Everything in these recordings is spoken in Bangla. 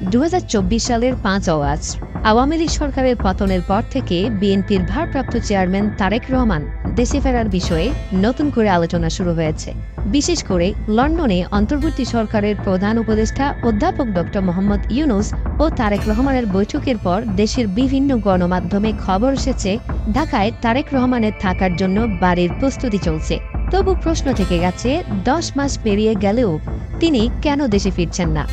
2024 সালের 5 অগাস্ট আওয়ামী লীগ সরকারের পতনের পর থেকে বিএনপির ভারপ্রাপ্ত চেয়ারম্যান তারেক রহমান দেশে ফেরার বিষয়ে নতুন করে আলোচনা শুরু হয়েছে। বিশেষ করে লন্ডনে অন্তর্বর্তী সরকারের প্রধান উপদেষ্টা অধ্যাপক ড. মোহাম্মদ ইউনূস ও তারেক রহমানের বৈঠকের পর দেশের বিভিন্ন গণমাধ্যমে খবর এসেছে ঢাকায় তারেক রহমানের থাকার জন্য বাড়ির প্রস্তুতি চলছে। তবু প্রশ্ন থেকে গেছে 10 মাস পেরিয়ে গেলেও তিনি কেন দেশে ফিরছেন না।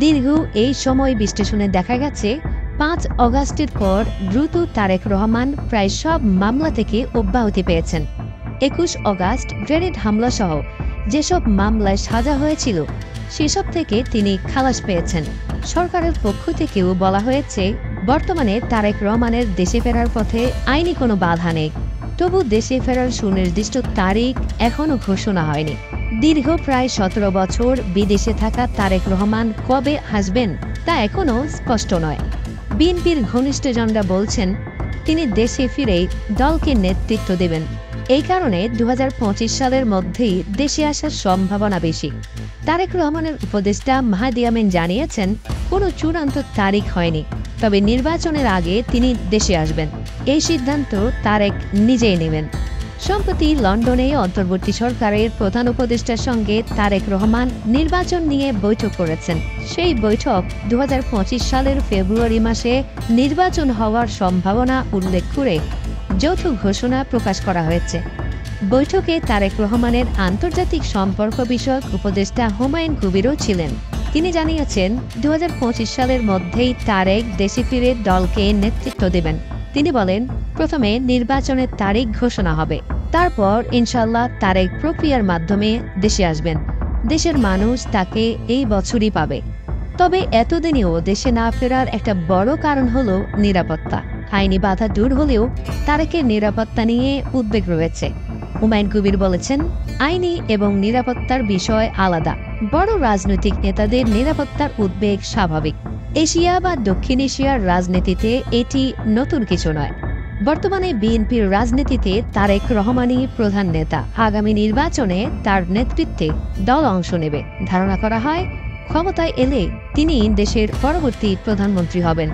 দীর্ঘ এই সময় বিশ্লেষণে দেখা গেছে 5 অগাস্টের পর দ্রুত তারেক রহমান প্রায় সব মামলা থেকে অব্যাহতি পেয়েছেন। 21 অগাস্ট গ্রেনেড হামলা সহ যেসব মামলায় সাজা হয়েছিল সেসব থেকে তিনি খালাস পেয়েছেন। সরকারের পক্ষ থেকেও বলা হয়েছে বর্তমানে তারেক রহমানের দেশে ফেরার পথে আইনি কোনো বাধা নেই। তবু দেশে ফেরার সুনির্দিষ্ট তারিখ এখনও ঘোষণা হয়নি। দীর্ঘ প্রায় 17 বছর বিদেশে থাকা তারেক রহমান কবে আসবেন তা এখনও স্পষ্ট নয়। বিএনপির ঘনিষ্ঠজনরা বলছেন তিনি দেশে ফিরেই দলকে নেতৃত্ব দেবেন। এই কারণে 2025 সালের মধ্যেই দেশে আসার সম্ভাবনা বেশি। তারেক রহমানের উপদেষ্টা মাহদি আমিন জানিয়েছেন কোনো চূড়ান্ত তারিখ হয়নি, তবে নির্বাচনের আগে তিনি দেশে আসবেন। এই সিদ্ধান্ত তারেক নিজেই নেবেন। সম্প্রতি লন্ডনে অন্তর্বর্তী সরকারের প্রধান উপদেষ্টার সঙ্গে তারেক রহমান নির্বাচন নিয়ে বৈঠক করেছেন। সেই বৈঠক 2025 সালের ফেব্রুয়ারি মাসে নির্বাচন হওয়ার সম্ভাবনা উল্লেখ করে যৌথ ঘোষণা প্রকাশ করা হয়েছে। বৈঠকে তারেক রহমানের আন্তর্জাতিক সম্পর্ক বিষয়ক উপদেষ্টা হুমায়ুন কবিরও ছিলেন। তিনি জানিয়েছেন 2025 সালের মধ্যেই তারেক দেশে ফিরে দলকে নেতৃত্ব দেবেন। তিনি বলেন, প্রথমে নির্বাচনের তারিখ ঘোষণা হবে, তারপর ইনশাল্লাহ তারেক প্রক্রিয়ার মাধ্যমে দেশে আসবেন। দেশের মানুষ তাকে এই বছরই পাবে। তবে এতদিনেও দেশে না ফেরার একটা বড় কারণ হলো নিরাপত্তা। আইনি বাধা দূর হলেও তারেকের নিরাপত্তা নিয়ে উদ্বেগ রয়েছে। হুমায়ুন কবির বলেছেন, আইনি এবং নিরাপত্তার বিষয় আলাদা। বড় রাজনৈতিক নেতাদের নিরাপত্তার উদ্বেগ স্বাভাবিক। এশিয়া বা দক্ষিণ এশিয়ার রাজনীতিতে এটি নতুন কিছু নয়। বর্তমানে বিএনপির রাজনীতিতে তারেক রহমানই প্রধান নেতা। আগামী নির্বাচনে তার নেতৃত্বে দল অংশ নেবে। ধারণা করা হয় ক্ষমতায় এলে তিনি দেশের পরবর্তী প্রধানমন্ত্রী হবেন।